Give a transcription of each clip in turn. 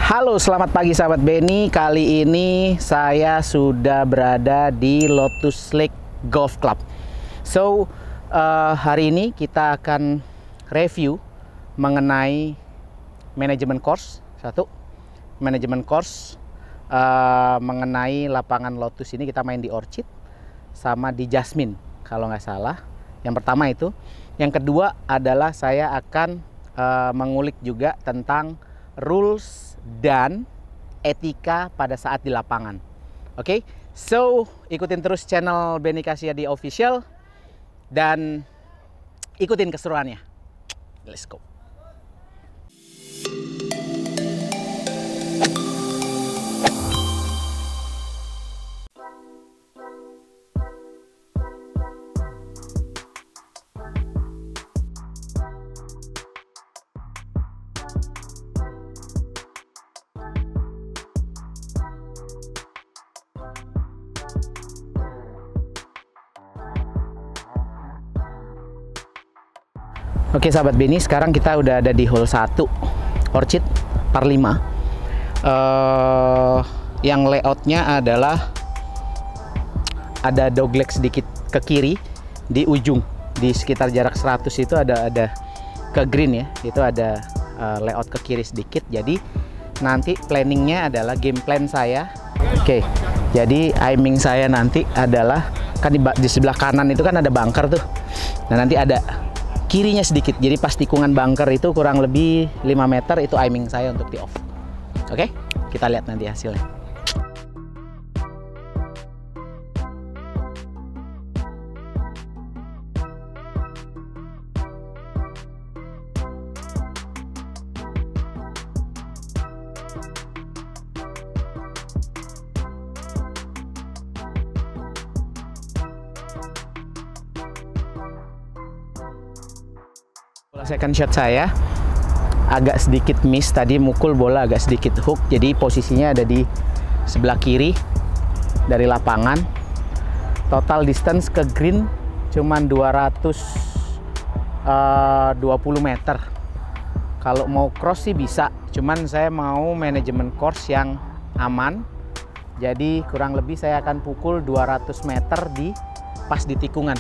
Halo, selamat pagi sahabat Benny. Kali ini saya sudah berada di Lotus Lake Golf Club. So, hari ini kita akan review mengenai manajemen course. Manajemen course mengenai lapangan Lotus ini. Kita main di Orchid sama di Jasmine kalau nggak salah. Yang pertama itu. Yang kedua adalah saya akan mengulik juga tentang rules dan etika pada saat di lapangan. Oke, so ikutin terus channel Benny Cassidy Official dan ikutin keseruannya. Let's go. Oke sahabat Benny, sekarang kita udah ada di hole 1 Orchid par 5. Yang layoutnya adalah ada dogleg sedikit ke kiri di ujung, di sekitar jarak 100 itu ada ke green ya, itu ada layout ke kiri sedikit. Jadi nanti planningnya adalah game plan saya. Oke, jadi aiming saya nanti adalah kan di sebelah kanan itu kan ada bunker tuh. Nah nanti ada kirinya sedikit, jadi pas tikungan bunker itu kurang lebih 5 meter itu aiming saya untuk di off. Oke, kita lihat nanti hasilnya. Second shot saya agak sedikit miss, tadi mukul bola agak sedikit hook, jadi posisinya ada di sebelah kiri dari lapangan. Total distance ke green cuman 220 meter. Kalau mau cross sih bisa, cuman saya mau manajemen course yang aman, jadi kurang lebih saya akan pukul 200 meter pas di tikungan.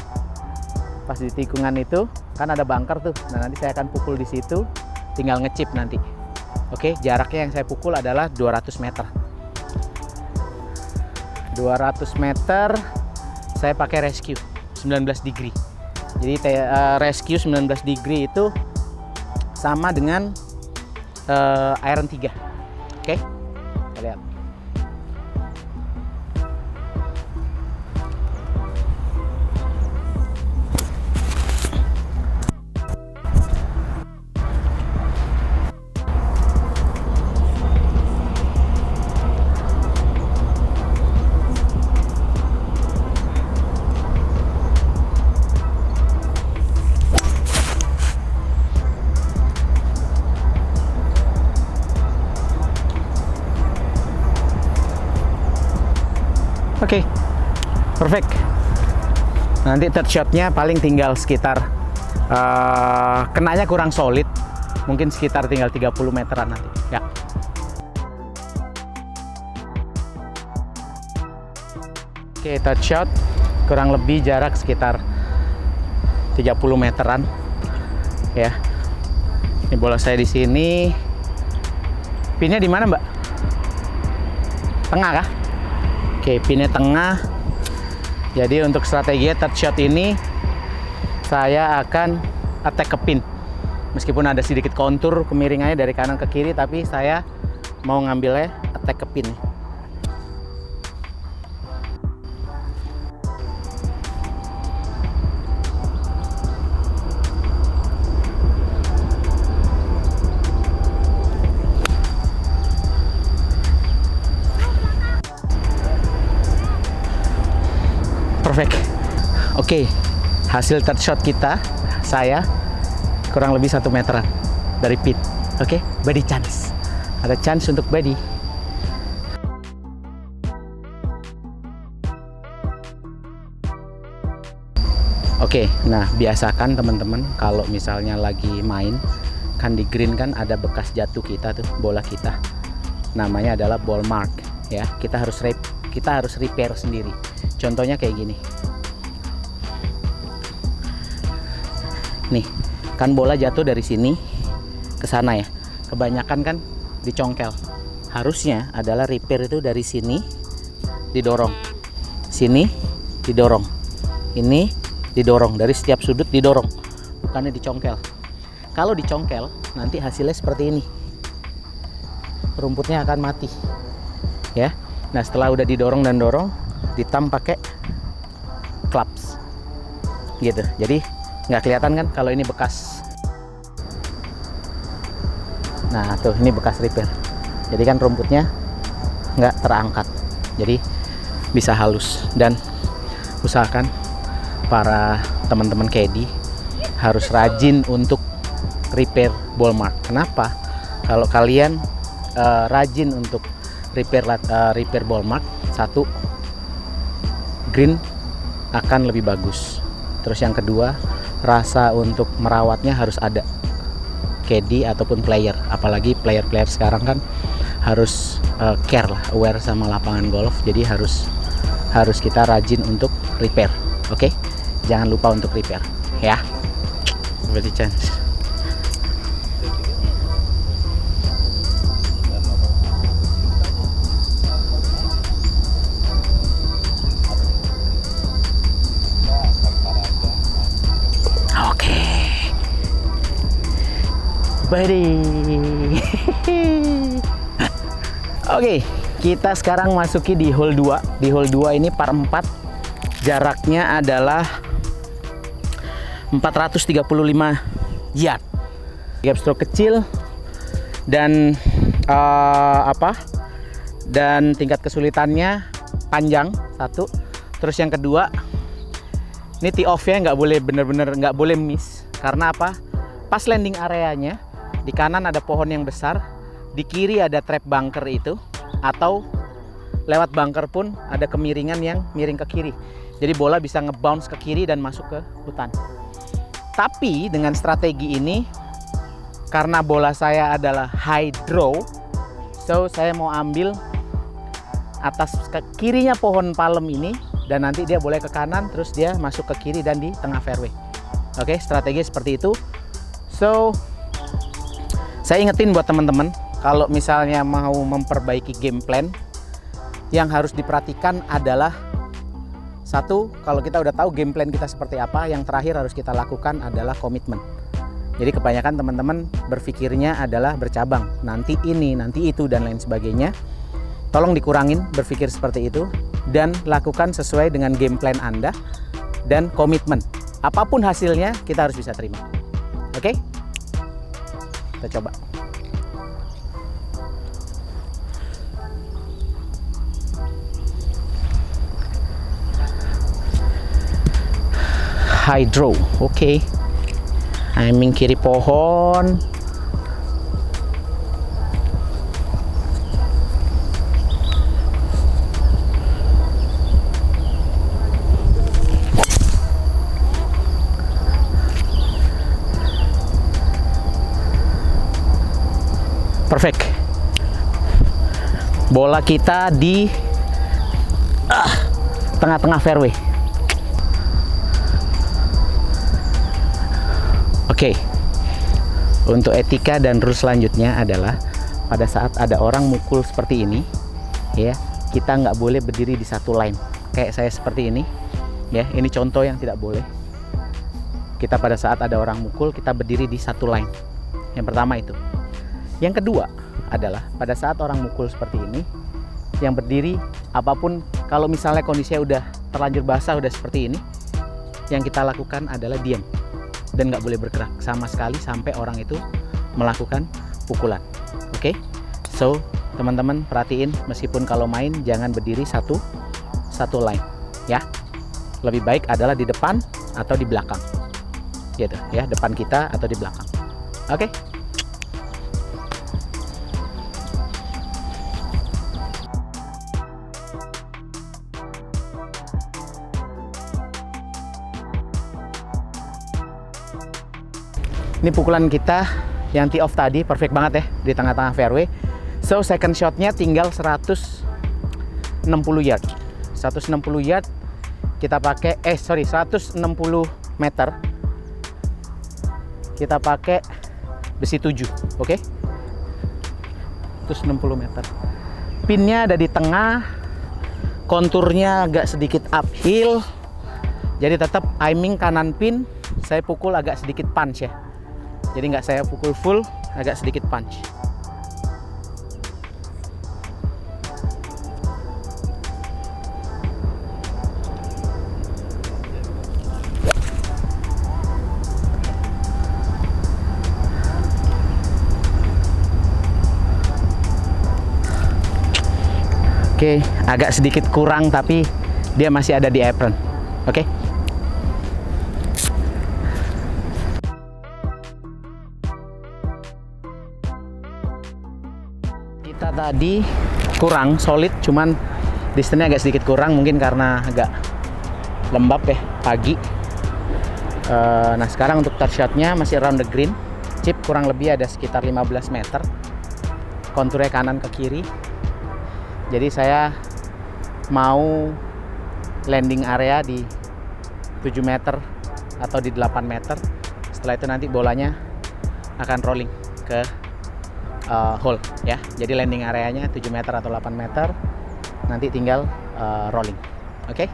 Pas di tikungan itu kan ada bunker tuh. Nah, nanti saya akan pukul di situ, tinggal ngechip nanti. Oke, jaraknya yang saya pukul adalah 200 meter. 200 meter saya pakai rescue 19 degree. Jadi rescue 19 degree itu sama dengan iron 3. Oke, kita lihat. Oke, perfect. Nanti third shotnya paling tinggal sekitar kenanya kurang solid, mungkin sekitar tinggal 30 meteran nanti ya. Oke, third shot kurang lebih jarak sekitar 30 meteran ya. Ini bola saya di sini. Pinnya di mana, Mbak? Tengah kah? Oke, pinnya tengah. Jadi untuk strategi third shot ini saya akan attack ke pin. Meskipun ada sedikit kontur kemiringannya dari kanan ke kiri, tapi saya mau ngambilnya attack ke pin. Perfect. Oke, hasil third shot kita, saya kurang lebih 1 meteran dari pin. Oke, birdie chance. Ada chance untuk birdie. Oke, nah biasakan teman-teman kalau misalnya lagi main kan di green kan ada bekas jatuh kita tuh, bola kita. namanya adalah ball mark ya. Kita harus repair sendiri. Contohnya kayak gini. Nih, kan bola jatuh dari sini ke sana ya. Kebanyakan kan dicongkel. Harusnya adalah repair itu dari sini didorong. Sini didorong. Ini didorong, dari setiap sudut didorong. Bukannya dicongkel. Kalau dicongkel, nanti hasilnya seperti ini. Rumputnya akan mati. Ya. Nah, setelah udah didorong dan dorong, ditam pakai clubs. Gitu. Jadi nggak kelihatan kan kalau ini bekas. Nah, tuh ini bekas repair. Jadi kan rumputnya nggak terangkat. Jadi bisa halus. Dan usahakan para teman-teman caddy harus rajin untuk repair ball mark. Kenapa? Kalau kalian rajin untuk repair ball mark, satu, green akan lebih bagus. Terus yang kedua, rasa untuk merawatnya harus ada. Caddy ataupun player, apalagi player sekarang kan harus care lah, aware sama lapangan golf. Jadi harus kita rajin untuk repair. Oke? Jangan lupa untuk repair ya. Berarti chance. Oke. Buddy. Oke, kita sekarang masuki di hole 2. Di hole 2 ini par 4. Jaraknya adalah 435 yard. Gap stroke kecil dan dan tingkat kesulitannya panjang, satu. Terus yang kedua, ini tee off-nya nggak boleh, bener-bener nggak boleh miss. Karena apa? Pas landing areanya, di kanan ada pohon yang besar, di kiri ada trap bunker itu, atau lewat bunker pun ada kemiringan yang miring ke kiri. Jadi bola bisa nge-bounce ke kiri dan masuk ke hutan. Tapi dengan strategi ini, karena bola saya adalah high draw, so saya mau ambil atas ke kirinya pohon palem ini, dan nanti dia boleh ke kanan, terus dia masuk ke kiri dan di tengah fairway. Oke, strategi seperti itu. So, saya ingetin buat teman-teman, kalau misalnya mau memperbaiki game plan, yang harus diperhatikan adalah satu, kalau kita udah tahu game plan kita seperti apa, yang terakhir harus kita lakukan adalah komitmen. Jadi kebanyakan teman-teman berpikirnya adalah bercabang, nanti ini, nanti itu, dan lain sebagainya. Tolong dikurangin berpikir seperti itu, dan lakukan sesuai dengan game plan Anda, dan komitmen. Apapun hasilnya, kita harus bisa terima. Oke? Kita coba. High draw, oke. Aiming kiri pohon. Perfect. Bola kita di tengah-tengah fairway. Oke, untuk etika dan rules selanjutnya adalah pada saat ada orang mukul seperti ini, ya, kita nggak boleh berdiri di satu line. Kayak saya seperti ini, ya, ini contoh yang tidak boleh. Kita pada saat ada orang mukul, kita berdiri di satu line. Yang pertama itu. Yang kedua adalah pada saat orang mukul seperti ini, yang berdiri apapun, kalau misalnya kondisinya udah terlanjur basah, udah seperti ini, yang kita lakukan adalah diam. Dan nggak boleh bergerak sama sekali sampai orang itu melakukan pukulan. Oke? So, teman-teman perhatiin, meskipun kalau main jangan berdiri satu line, ya. Lebih baik adalah di depan atau di belakang. Gitu, ya, depan kita atau di belakang. Oke? Ini pukulan kita yang tee off tadi perfect banget ya, di tengah-tengah fairway. So second shotnya tinggal 160 yard. 160 yard kita pakai 160 meter. Kita pakai besi 7, oke? 160 meter. Pinnya ada di tengah, konturnya agak sedikit uphill. Jadi tetap aiming kanan pin, saya pukul agak sedikit punch ya. Jadi nggak saya pukul full, agak sedikit punch. Oke, agak sedikit kurang tapi dia masih ada di apron. Oke. Kita tadi kurang solid, cuman distance-nya agak sedikit kurang, mungkin karena agak lembab ya pagi. Nah sekarang untuk third shot-nya masih around the green. Chip kurang lebih ada sekitar 15 meter. Konturnya kanan ke kiri. Jadi saya mau landing area di 7 meter atau di 8 meter. Setelah itu nanti bolanya akan rolling ke hole ya. Jadi landing areanya 7 meter atau 8 meter. Nanti tinggal rolling. Oke?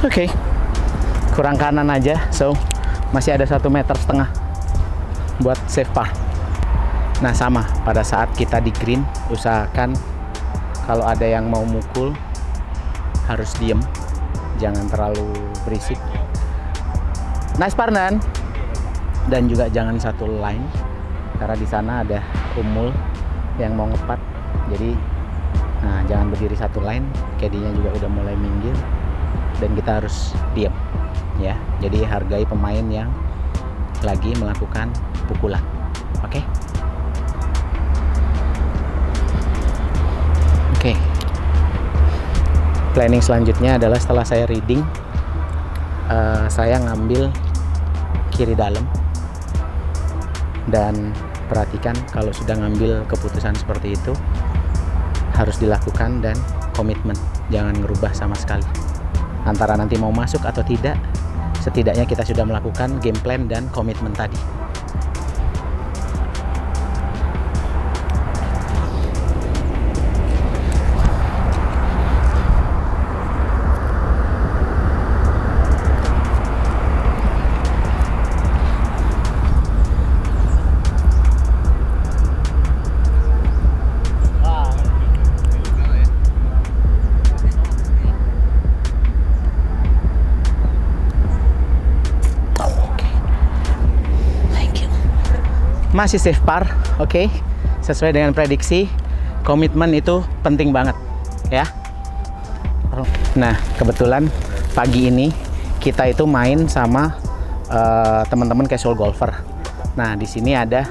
Oke, kurang kanan aja, so masih ada 1,5 meter buat safe par. Nah sama, pada saat kita di green, usahakan kalau ada yang mau mukul harus diem, jangan terlalu berisik. Nice par dan juga jangan satu line, karena di sana ada umul yang mau ngepat. Jadi, nah jangan berdiri satu line, caddy-nya juga udah mulai minggir. Dan kita harus diam ya, jadi hargai pemain yang lagi melakukan pukulan. Oke. Planning selanjutnya adalah setelah saya reading, saya ngambil kiri dalam, dan perhatikan kalau sudah ngambil keputusan seperti itu harus dilakukan dan komitmen, jangan ngerubah sama sekali. Antara nanti mau masuk atau tidak, setidaknya kita sudah melakukan game plan dan komitmen tadi. Masih safe par, oke. Sesuai dengan prediksi, komitmen itu penting banget, ya. Nah, kebetulan pagi ini kita itu main sama teman-teman casual golfer. Nah, di sini ada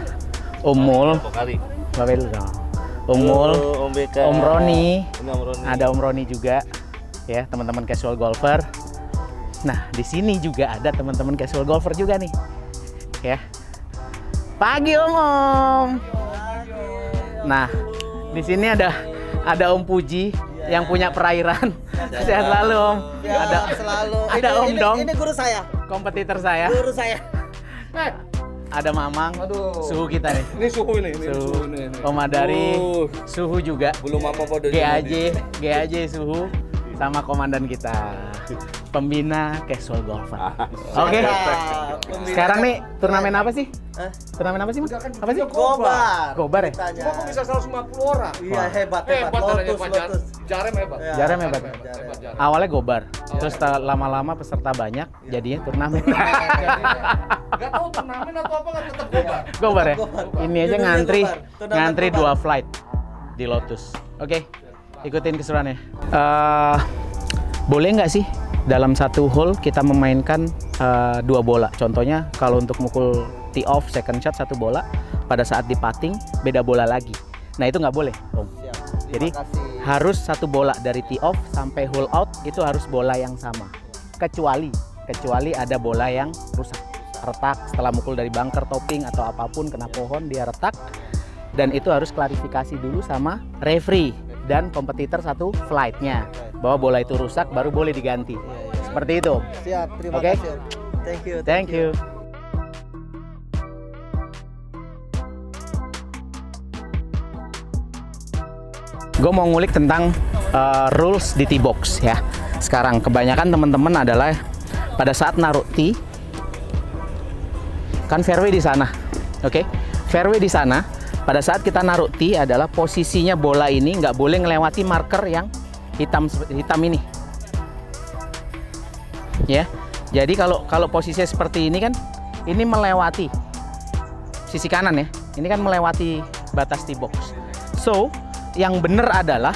Om Mul, Om Roni, ada Om Roni juga, ya, teman-teman casual golfer. Nah, di sini juga ada teman-teman casual golfer juga nih, ya. Pagi Om. Nah, di sini ada Om Puji yang punya perairan. Sehat selalu Om. Ya, Ada Om Dong. Ini guru saya. Kompetitor saya. Guru saya. Ada Mamang. Aduh. Suhu kita nih. Ini suhu ini. Suhu. Om Adari. Suhu juga. Belum apa-apa GAJ suhu sama komandan kita. Pembina casual golfer. Oke. Sekarang nih turnamen apa sih? Turnamen apa sih, Mas? Apa sih? Gobar ya? Kok bisa 150 orang? Iya, hebat. Lotus. Jarem hebat. Jarem hebat. Awalnya gobar, terus lama-lama peserta banyak, jadinya turnamen. Gak tahu turnamen atau apa, kan tetap gobar. Gobar ya? Ini aja ngantri 2 flight di Lotus. Oke, ikutin keseruannya. Boleh nggak sih dalam satu hole kita memainkan 2 bola? Contohnya kalau untuk mukul tee off second shot 1 bola, pada saat di putting beda bola lagi. Nah itu nggak boleh, Om. Siap. Jadi harus satu bola dari tee off sampai hole out itu harus bola yang sama. Kecuali ada bola yang rusak, retak setelah mukul dari bunker, topping atau apapun, kena pohon dia retak, dan itu harus klarifikasi dulu sama referee dan kompetitor satu flightnya bahwa bola itu rusak baru boleh diganti. Seperti itu. Siap, terima Oke? kasih. Thank you. Gue mau ngulik tentang rules di tee box ya. Sekarang kebanyakan teman-teman adalah pada saat naruh tee, kan fairway di sana, oke? Fairway di sana. Pada saat kita naruh tee adalah posisinya bola ini nggak boleh ngelewati marker yang hitam ini, ya. Jadi kalau posisinya seperti ini kan, ini melewati sisi kanan ya. Ini kan melewati batas tee box. So, yang benar adalah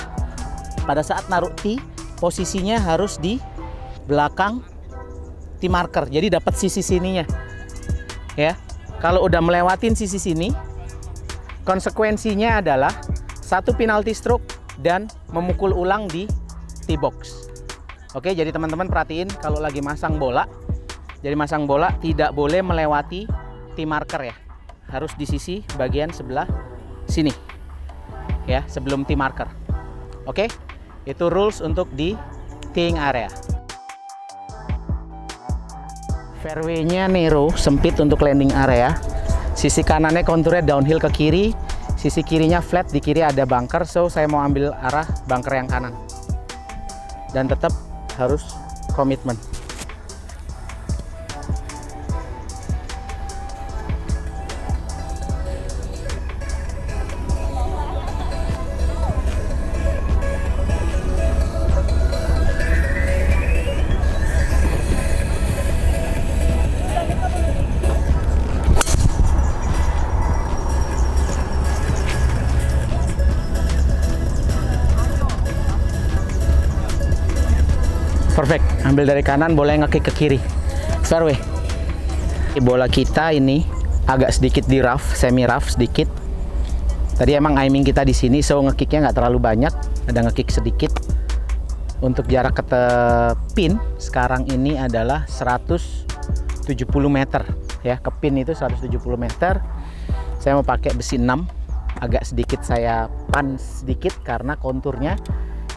pada saat naruh tee posisinya harus di belakang tee marker, jadi dapat sisi sininya ya. Kalau udah melewatin sisi sini, konsekuensinya adalah satu penalty stroke dan memukul ulang di tee box. Oke, jadi teman-teman perhatiin kalau lagi masang bola, jadi masang bola tidak boleh melewati tee marker ya, harus di sisi bagian sebelah sini ya, sebelum tee marker. Oke, itu rules untuk di teeing area. Fairway-nya narrow, sempit untuk landing area. Sisi kanannya konturnya downhill ke kiri, sisi kirinya flat, di kiri ada bunker. So saya mau ambil arah bunker yang kanan. Dan tetap harus komitmen. Perfect, ambil dari kanan, boleh nge-kick ke kiri. Fairway. Bola kita ini agak sedikit di rough, semi rough sedikit. Tadi emang aiming kita di sini, so nge-kicknya nggak terlalu banyak, ada nge-kick sedikit. Untuk jarak ke pin sekarang ini adalah 170 meter ya, ke pin itu 170 meter. Saya mau pakai besi 6, agak sedikit saya pan sedikit karena konturnya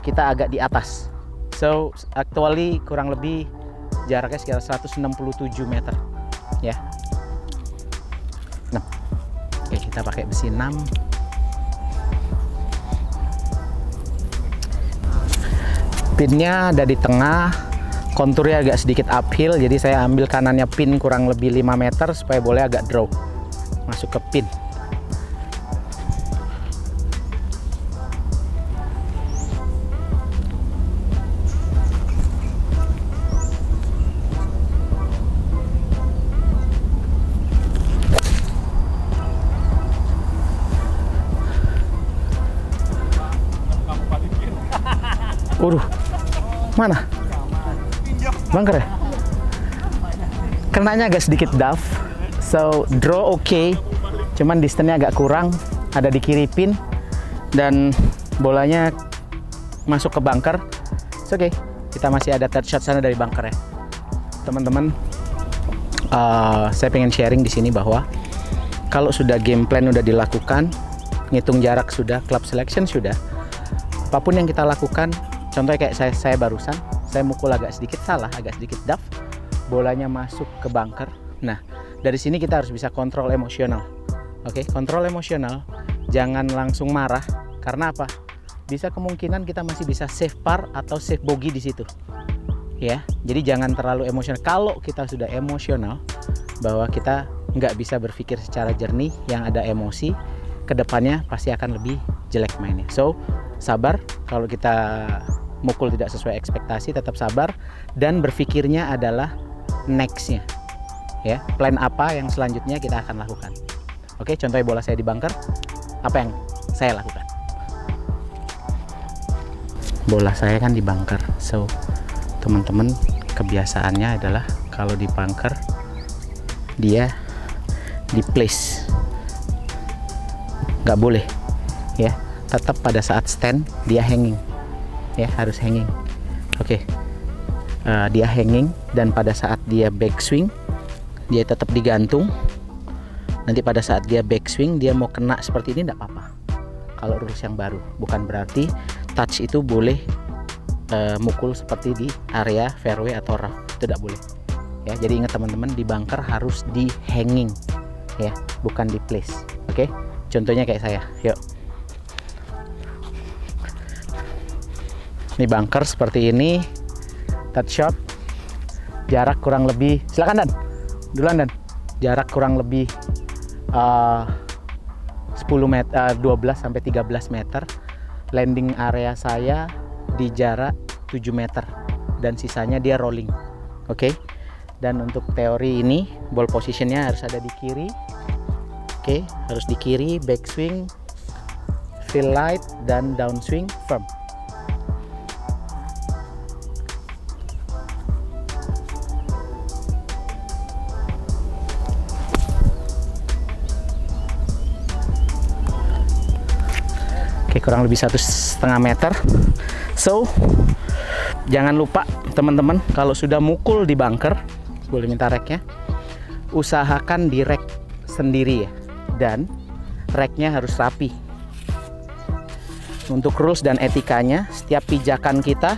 kita agak di atas. So, actually kurang lebih jaraknya sekitar 167 meter ya. Nah, oke, kita pakai besi 6. Pinnya ada di tengah, konturnya agak sedikit uphill, jadi saya ambil kanannya pin kurang lebih 5 meter supaya boleh agak draw masuk ke pin. Waduh, mana? Bunker ya? Kenanya agak sedikit duff, so draw oke, cuman distance-nya agak kurang, ada di kiri pin, dan bolanya masuk ke bunker. It's okay, kita masih ada third shot sana dari bunker ya. Teman-teman, saya pengen sharing di sini bahwa kalau sudah game plan udah dilakukan, ngitung jarak sudah, club selection sudah, apapun yang kita lakukan. Contohnya kayak saya barusan, saya mukul agak sedikit salah, agak sedikit duff, bolanya masuk ke bunker. Nah, dari sini kita harus bisa kontrol emosional. Oke, kontrol emosional, jangan langsung marah. Karena apa? Bisa kemungkinan kita masih bisa save par atau save bogey di situ. Ya, jadi jangan terlalu emosional. Kalau kita sudah emosional, bahwa kita nggak bisa berpikir secara jernih, yang ada emosi, kedepannya pasti akan lebih jelek mainnya. So, sabar. Kalau kita mukul tidak sesuai ekspektasi, tetap sabar dan berpikirnya adalah nextnya ya, plan apa yang selanjutnya kita akan lakukan. Oke, contohnya bola saya di bunker, apa yang saya lakukan? Bola saya kan di bunker, so teman-teman kebiasaannya adalah kalau di bunker dia di place, nggak boleh ya tetap pada saat stand dia hanging, ya harus hanging. Oke. Dia hanging, dan pada saat dia backswing dia tetap digantung. Nanti pada saat dia backswing dia mau kena seperti ini tidak apa-apa. Kalau rules yang baru, bukan berarti touch itu boleh mukul seperti di area fairway atau rough, itu tidak boleh. Ya, jadi ingat teman-teman, di bunker harus di hanging, ya, bukan di place. Oke, contohnya kayak saya. Yuk, ini bunker seperti ini. Touch shot, jarak kurang lebih, silakan Dan, duluan Dan, jarak kurang lebih 10 meter, 12 sampai 13 meter. Landing area saya di jarak 7 meter dan sisanya dia rolling. Oke. Dan untuk teori ini ball positionnya harus ada di kiri. Oke, harus di kiri, backswing feel light dan downswing firm. Oke, kurang lebih 1,5 meter. So, jangan lupa teman-teman, kalau sudah mukul di bunker, boleh minta reknya, usahakan di rek sendiri ya, dan reknya harus rapi. Untuk rules dan etikanya, setiap pijakan kita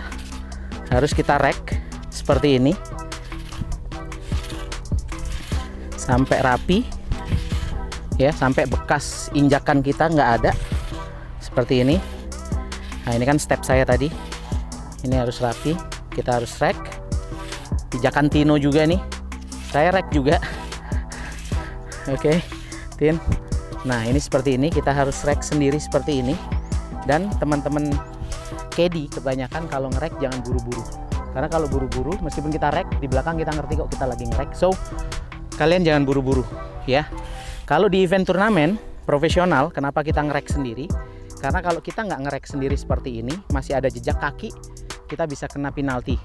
harus kita rek seperti ini sampai rapi ya, sampai bekas injakan kita nggak ada. Seperti ini. Nah, ini kan step saya tadi. Ini harus rapi. Kita harus rek. Pijakan Tino juga nih. Saya rek juga. Oke, Tin. Nah, ini seperti ini. Kita harus rek sendiri seperti ini. Dan teman-teman caddy kebanyakan kalau ngerek jangan buru-buru. Karena kalau buru-buru, meskipun kita rek, di belakang kita ngerti kok kita lagi ngerek. So, kalian jangan buru-buru ya. Kalau di event turnamen profesional, kenapa kita ngerek sendiri? Karena kalau kita nggak ngerek sendiri seperti ini, masih ada jejak kaki, kita bisa kena penalti.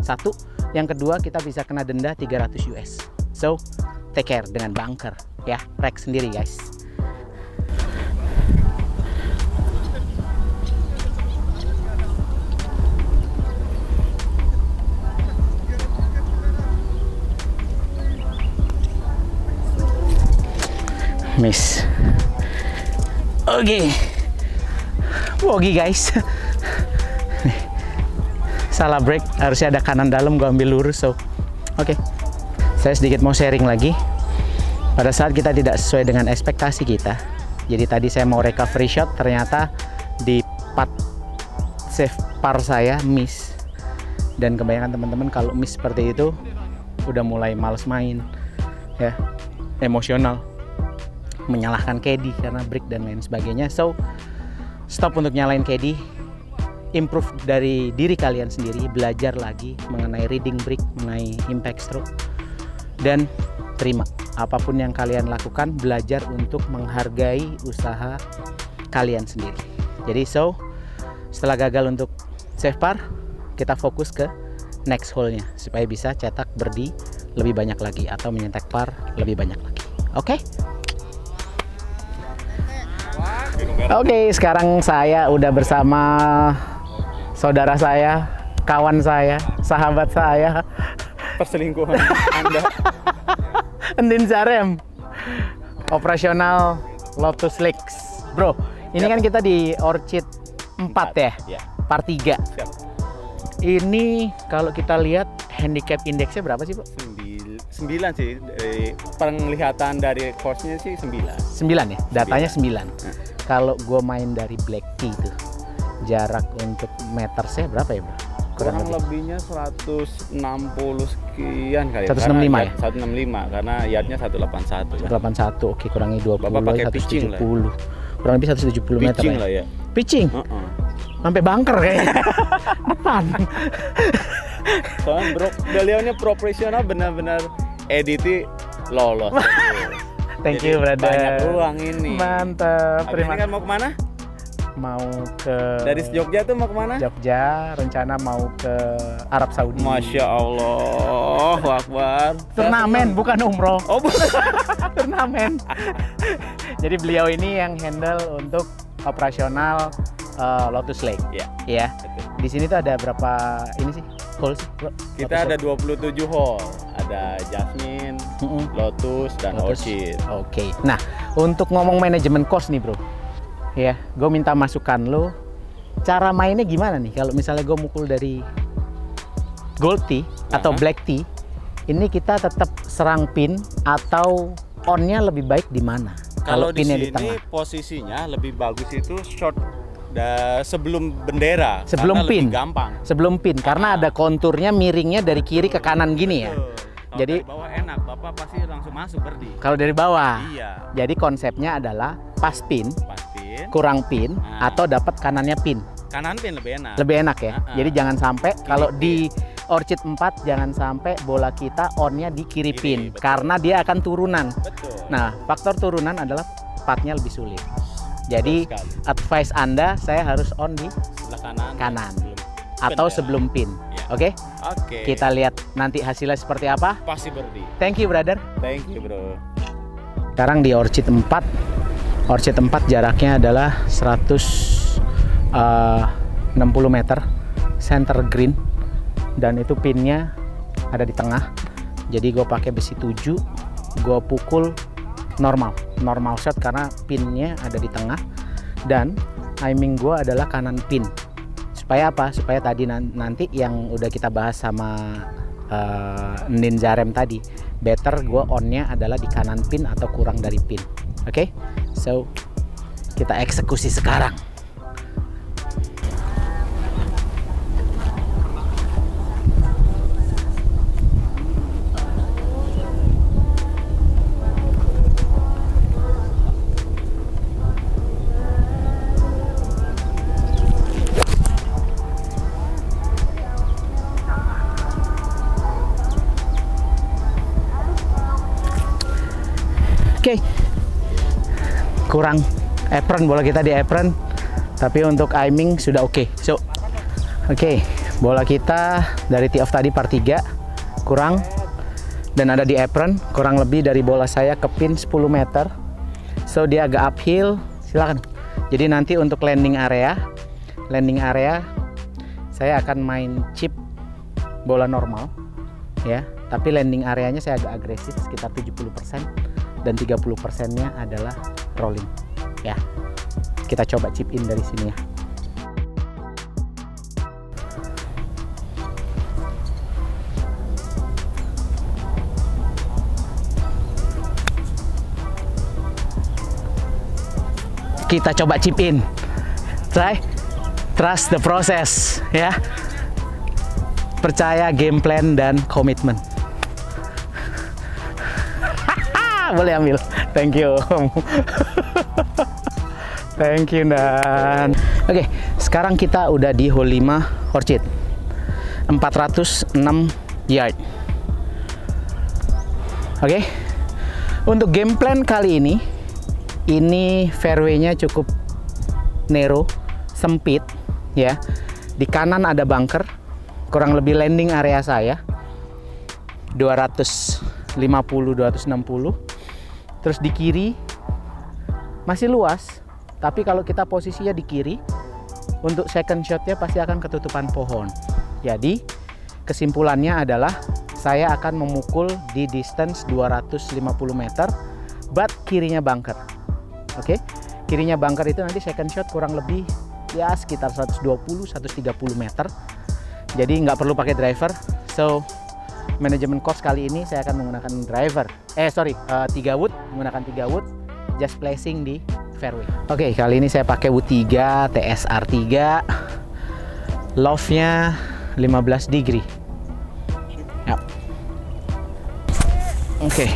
Satu, yang kedua kita bisa kena denda 300 US. So, take care dengan bunker ya, rek sendiri guys. Miss. Oke. Bogey guys. Salah break, harusnya ada kanan dalam, gua ambil lurus. So, oke. Saya sedikit mau sharing lagi. Pada saat kita tidak sesuai dengan ekspektasi kita, jadi tadi saya mau recovery shot, ternyata di putt save par saya miss. Dan kebanyakan teman-teman kalau miss seperti itu udah mulai males main ya, emosional, menyalahkan caddy karena break dan lain sebagainya. So, stop untuk nyalain caddy, improve dari diri kalian sendiri, belajar lagi mengenai reading break, mengenai impact stroke, dan terima apapun yang kalian lakukan, belajar untuk menghargai usaha kalian sendiri. Jadi so, setelah gagal untuk save par, kita fokus ke next hole-nya supaya bisa cetak birdie lebih banyak lagi atau menyetak par lebih banyak lagi. Oke? Oke, sekarang saya udah bersama saudara saya, kawan saya, sahabat saya, Perselingkuhan Anda. Endin Zarem, operasional Lotus Lakes. Bro, ini kan kita di Orchid 4 ya? Ya. Par 3. Siap. Ini kalau kita lihat handicap indeksnya berapa sih, Pak? 9 sih. Penglihatan dari course-nya sih 9. 9 ya? Datanya 9. Kalau gue main dari Black Tee itu, jarak untuk metersnya berapa ya, Bro? Kurang lebihnya 160 sekian kali. 165 ya? 165 karena yardnya 181 ya. 181, oke, kurangi 20, Bapak pakai pitching lah. 170. Kurang lebih 170 meter Pitching ya? lah ya. Pitching? Sampai bunker kayaknya. Depan. Soalnya bro, beliaunya profesional, benar-benar edit lolos. Thank you, brother. Banyak uang ini. Mantap. Terima kasih. Kan mau kemana? Mau ke Dari Jogja tuh mau kemana? Jogja, rencana mau ke Arab Saudi. Masya Allah, Akbar. Turnamen, bukan umroh. Oh, bukan. Turnamen. Jadi beliau ini yang handle untuk operasional Lotus Lake. Ya. Ya. Betul. Di sini tuh ada berapa ini sih? Hole sih, bro? Kita Lotus ada 27 hole. Ada Jasmine, Lotus, dan Lotus. Orchid. Oke. Nah, untuk ngomong manajemen cost nih, bro. Ya, gue minta masukan lo. Cara mainnya gimana nih? Kalau misalnya gue mukul dari gold tea atau black tea, ini kita tetap serang pin atau onnya lebih baik di mana? Kalau di pinnya sini tengah. posisinya lebih bagus itu short sebelum bendera. Sebelum karena pin. lebih gampang. Sebelum pin, karena ada konturnya miringnya dari kiri ke kanan gini ya. Betul. Kalau Jadi dari bawah enak, Bapak pasti langsung masuk berdi. kalau dari bawah. Iya. Jadi konsepnya adalah pas pin, Pas pin, kurang pin, Nah. atau dapat kanannya pin. kanan pin lebih enak. Lebih enak ya. Jadi jangan sampai kalau di Orchid 4 jangan sampai bola kita onnya di kiri pin betul. karena dia akan turunan. Betul. Nah, faktor turunan adalah patnya lebih sulit. Jadi Betul sekali. advice Anda saya harus on di Sebelah kanan sebelum atau bendera. sebelum pin. Ya. Oke? Oke. Kita lihat nanti hasilnya seperti apa. pasti berdi. Thank you, brother. Thank you, bro. Sekarang di Orchid 4. Orchid 4 jaraknya adalah 160 meter center green dan itu pinnya ada di tengah. Jadi gue pakai besi 7, gue pukul normal shot karena pinnya ada di tengah dan timing gue adalah kanan pin. Supaya apa? Supaya tadi nanti yang udah kita bahas sama Ninja Rem tadi, better gue onnya adalah di kanan pin atau kurang dari pin. Oke? So kita eksekusi sekarang. Oke, kurang apron, bola kita di apron, tapi untuk aiming sudah oke. So, oke, bola kita dari tee off tadi par 3 kurang dan ada di apron, kurang lebih dari bola saya ke pin 10 meter. So dia agak uphill, silakan. Jadi nanti untuk landing area saya akan main chip bola normal ya, tapi landing areanya saya agak agresif sekitar 70%. Dan 30%-nya adalah rolling ya. Kita coba chip in dari sini ya. Kita coba chip in. Trust the process ya. Percaya game plan dan komitmen. Boleh ambil, thank you. Thank you Dan. Oke, sekarang kita udah di hole 5 Orchid 406 yard. Oke, untuk game plan kali ini fairway-nya cukup narrow, sempit ya. Di kanan ada bunker, kurang lebih landing area saya 250-260. Terus di kiri masih luas, tapi kalau kita posisinya di kiri, untuk second shotnya pasti akan ketutupan pohon. Jadi kesimpulannya adalah saya akan memukul di distance 250 meter, but kirinya bunker. Oke, kirinya bunker itu nanti second shot kurang lebih ya sekitar 120-130 meter. Jadi nggak perlu pakai driver. So manajemen course kali ini saya akan menggunakan driver. 3 wood, menggunakan 3 wood, just placing di fairway. Oke, kali ini saya pakai wood 3, TSR 3. Loft-nya 15 degree. Ya. Oke.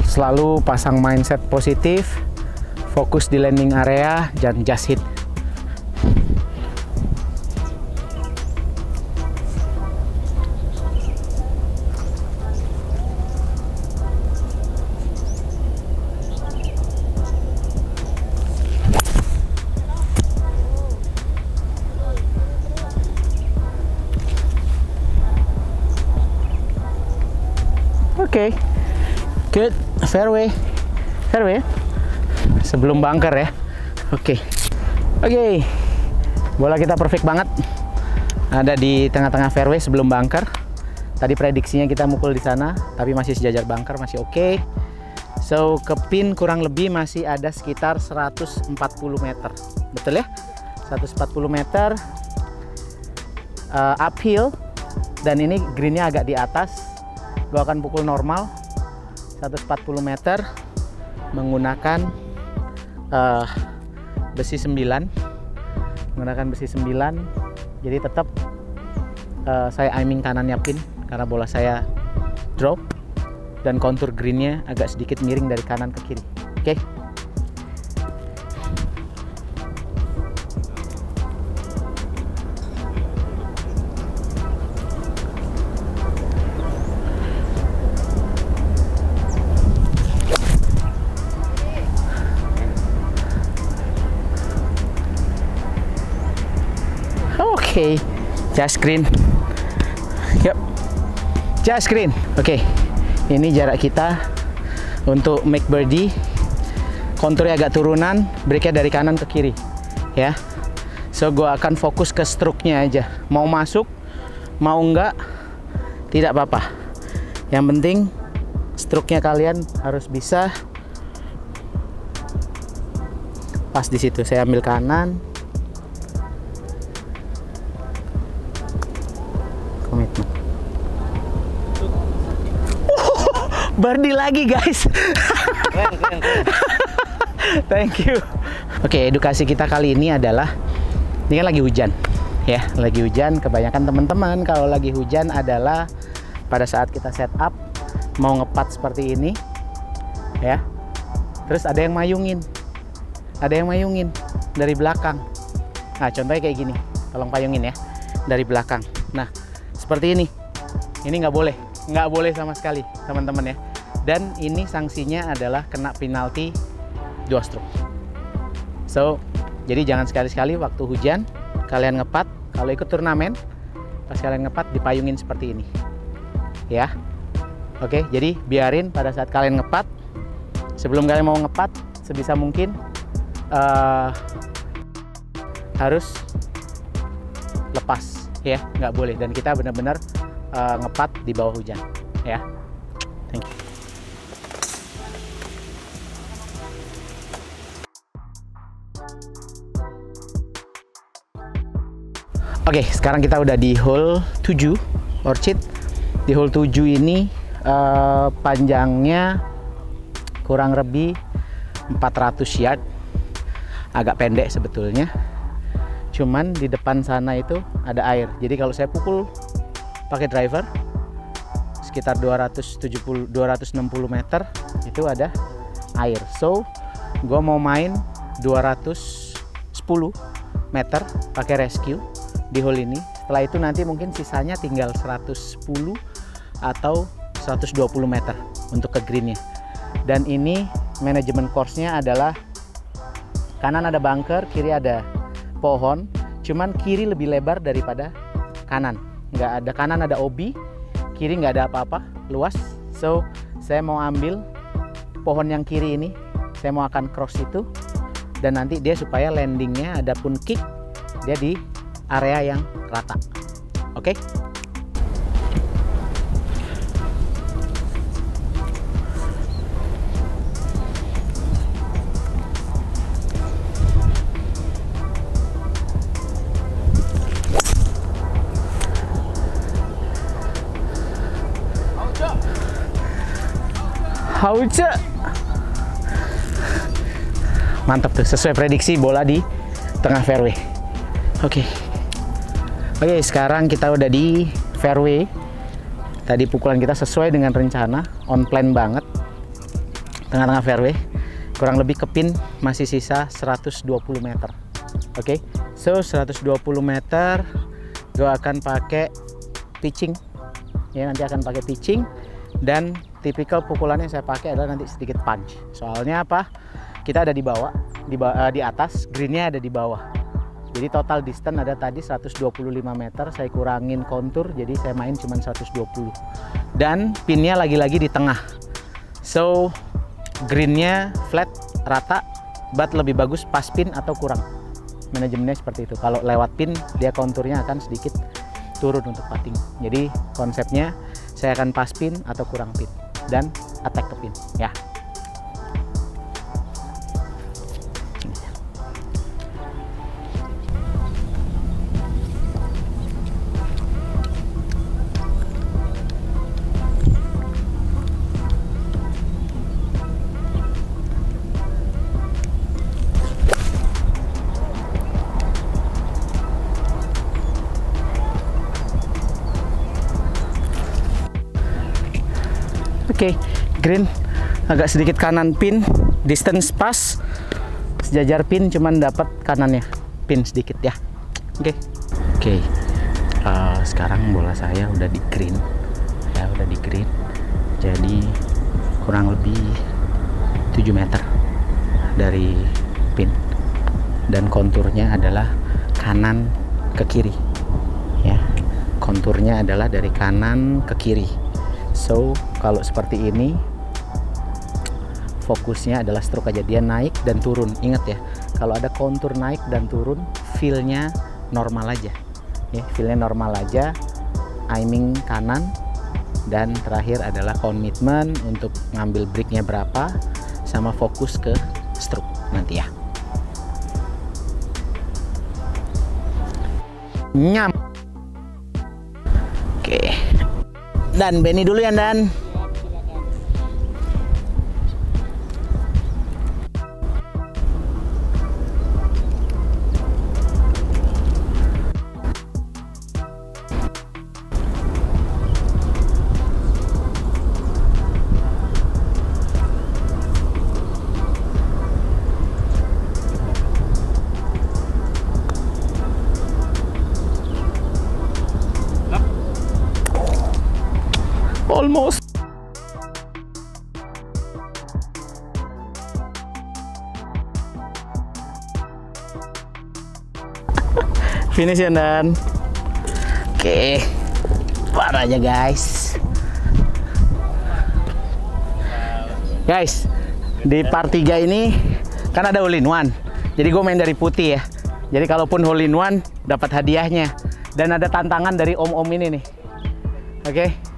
Selalu pasang mindset positif, fokus di landing area dan just hit. Oke, good, fairway, sebelum bunker ya. Oke. Bola kita perfect banget. Ada di tengah-tengah fairway sebelum bunker. Tadi prediksinya kita mukul di sana, tapi masih sejajar bunker, masih oke. So, ke pin kurang lebih masih ada sekitar 140 meter. Betul ya? 140 meter uphill, dan ini greennya agak di atas. Gua akan pukul normal 140 meter menggunakan besi 9. Jadi tetap saya aiming kanannya pin karena bola saya drop, dan kontur greennya agak sedikit miring dari kanan ke kiri. Oke. Oke, just green. Yuk, just green. Oke, ini jarak kita untuk make birdie. Konturnya agak turunan, breaknya dari kanan ke kiri, ya. So, gue akan fokus ke stroke-nya aja. Mau masuk, mau enggak, tidak apa-apa. Yang penting stroke-nya kalian harus bisa pas di situ. Saya ambil kanan. Komitmen. Birdie lagi, guys. Thank you. Oke, edukasi kita kali ini adalah, ini kan lagi hujan, ya, lagi hujan. Kebanyakan teman-teman kalau lagi hujan adalah pada saat kita setup mau ngepat seperti ini, ya. Terus ada yang mayungin dari belakang. Nah, contohnya kayak gini. Tolong payungin ya, dari belakang. Nah, seperti ini nggak boleh sama sekali, teman-teman ya. Dan ini sanksinya adalah kena penalti 2 stroke. So, jadi jangan sekali-sekali waktu hujan kalian ngepat, kalau ikut turnamen, pas kalian ngepat dipayungin seperti ini, ya. Oke, jadi biarin pada saat kalian ngepat, sebelum kalian mau ngepat, sebisa mungkin harus lepas, ya, nggak boleh. Dan kita benar-benar ngepat di bawah hujan, ya. Thank you. Oke, sekarang kita udah di hole 7 Orchid. Di hole 7 ini panjangnya kurang lebih 400 yard. Agak pendek sebetulnya. Cuman di depan sana itu ada air. Jadi kalau saya pukul pakai driver sekitar 260 meter itu ada air. So, gue mau main 210 meter pakai rescue di hole ini. Setelah itu nanti mungkin sisanya tinggal 110 atau 120 meter untuk ke greennya. Dan ini manajemen course-nya adalah kanan ada bunker, kiri ada pohon. Cuman kiri lebih lebar daripada kanan. Nggak ada, kanan ada OB, kiri nggak ada apa-apa, luas. So, saya mau ambil pohon yang kiri ini, saya mau akan cross itu, dan nanti dia supaya landingnya ada pun kick, dia di area yang rata. Oke? Hauce. Mantap tuh, sesuai prediksi bola di tengah fairway. Oke, sekarang kita udah di fairway. Tadi pukulan kita sesuai dengan rencana, on plan banget. Tengah-tengah fairway. Kurang lebih ke pin masih sisa 120 meter. Oke, so 120 meter gue akan pakai pitching. Ya, nanti akan pakai pitching, dan tipikal pukulannya saya pakai adalah nanti sedikit punch. Soalnya apa? Kita ada di bawah, di atas, greennya ada di bawah. Jadi total distance ada tadi 125 meter, saya kurangin kontur, jadi saya main cuma 120. Dan pinnya lagi-lagi di tengah. So, greennya flat, rata, but lebih bagus pas pin atau kurang. Manajemennya seperti itu. Kalau lewat pin, dia konturnya akan sedikit turun untuk putting. Jadi konsepnya saya akan pas pin atau kurang pin dan attack ke pin ya. Oke, green agak sedikit kanan pin, distance pas, sejajar pin, cuman dapat kanannya pin sedikit ya. Oke. Sekarang bola saya udah di green, ya udah di green, jadi kurang lebih 7 meter dari pin, dan konturnya adalah kanan ke kiri, ya. Konturnya adalah dari kanan ke kiri. So, kalau seperti ini, fokusnya adalah stroke aja. Dia naik dan turun. Ingat ya, kalau ada kontur naik dan turun, feel-nya normal aja. Ya, feel-nya normal aja. Aiming kanan. Dan terakhir adalah komitmen untuk ngambil break-nya berapa, sama fokus ke stroke nanti ya. Nyam. Oke. Dan Benny dulu ya, Dan. Almost. Finish ya, Dan. Oke. Parah aja, guys. Guys, di part 3 ini kan ada hole in one. Jadi gue main dari putih ya. Jadi kalaupun hole in one dapat hadiahnya. Dan ada tantangan dari om-om ini nih. Oke.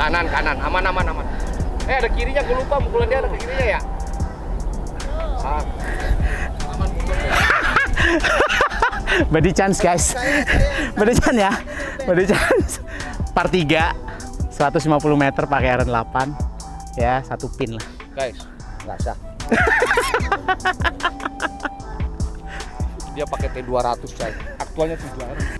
Kanan, aman. Ada kirinya, gue lupa pukulan dia ada ke kirinya ya. Body chance, guys. Body chance ya. Body chance. Part 3 150 meter pakai iron 8 ya, 1 pin lah. Guys, nggak sah. Dia pakai T200, coy. Aktualnya 700.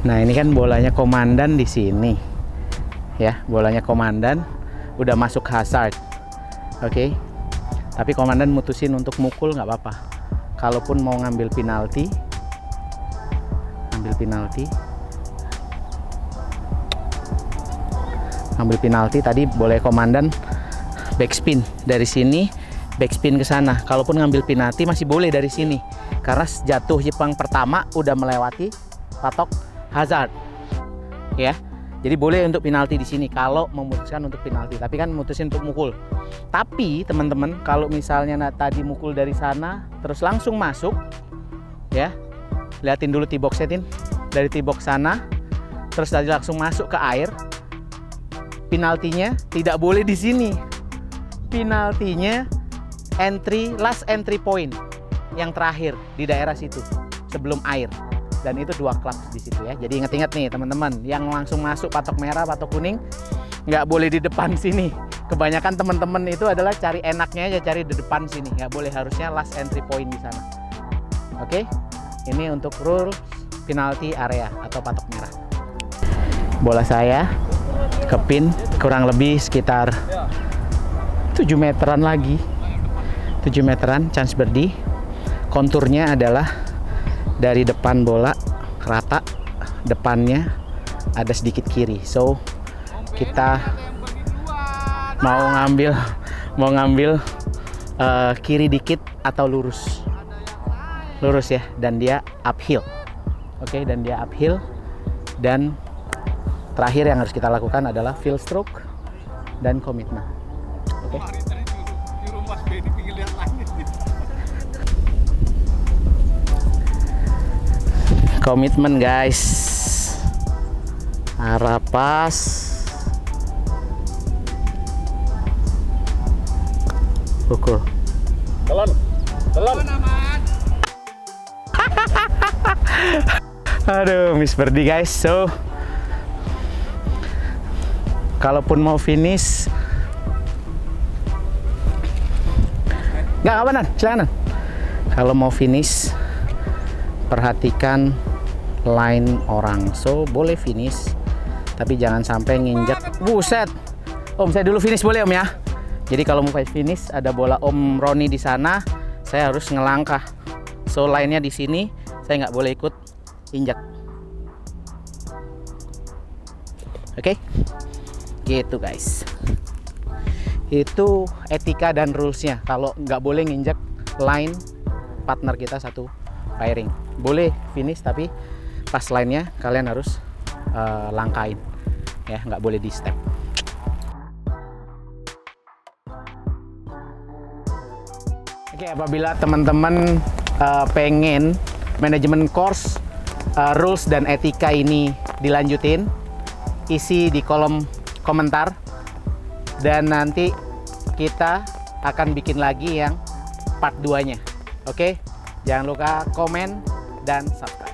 Nah, ini kan bolanya komandan di sini. Ya, bolanya komandan udah masuk hazard. Oke. Tapi komandan mutusin untuk mukul nggak apa-apa. Kalaupun mau ngambil penalti, ambil penalti tadi boleh komandan backspin dari sini, backspin ke sana. Kalaupun ngambil penalti masih boleh dari sini, karena jatuh Jepang pertama udah melewati patok hazard, ya. Jadi boleh untuk penalti di sini kalau memutuskan untuk penalti. Tapi kan mutusin untuk mukul. Tapi teman-teman, kalau misalnya tadi mukul dari sana terus langsung masuk, ya, liatin dulu tee box setin dari tee box sana, terus tadi langsung masuk ke air. Penaltinya tidak boleh di sini. Penaltinya last entry point yang terakhir di daerah situ sebelum air, dan itu 2 klap di situ ya. Jadi ingat-ingat nih teman-teman, yang langsung masuk patok merah, patok kuning nggak boleh di depan sini. Kebanyakan teman-teman itu adalah cari enaknya aja, cari di depan sini, nggak boleh, harusnya last entry point di sana. Oke, ini untuk rule penalti area atau patok merah. Bola saya ke pin kurang lebih sekitar 7 meteran lagi, 7 meteran chance birdie. Konturnya adalah dari depan bola rata, depannya ada sedikit kiri. So kita mau ngambil kiri dikit atau lurus ya, dan dia uphill. Oke, dan dia uphill. Dan terakhir yang harus kita lakukan adalah field stroke dan komitmen. Oke. Komitmen guys, arah pas, pukul. Telon. Aduh, miss birdie guys. So, kalaupun mau finish, nggak apa-apa, silakan. Kalau mau finish, perhatikan line orang. So boleh finish, tapi jangan sampai nginjak. Buset, Om, saya dulu finish boleh Om ya? Jadi kalau mau finish, ada bola Om Roni di sana, saya harus ngelangkah. So line-nya di sini, saya nggak boleh ikut injak. Oke, gitu guys. Itu etika dan rules-nya. Kalau nggak boleh nginjak line partner kita satu pairing. Boleh finish, tapi pas line-nya kalian harus langkain ya, nggak boleh di step. Oke, apabila teman-teman pengen manajemen course rules dan etika ini dilanjutin, isi di kolom komentar, dan nanti kita akan bikin lagi yang part 2-nya. Oke, jangan lupa komen dan subscribe.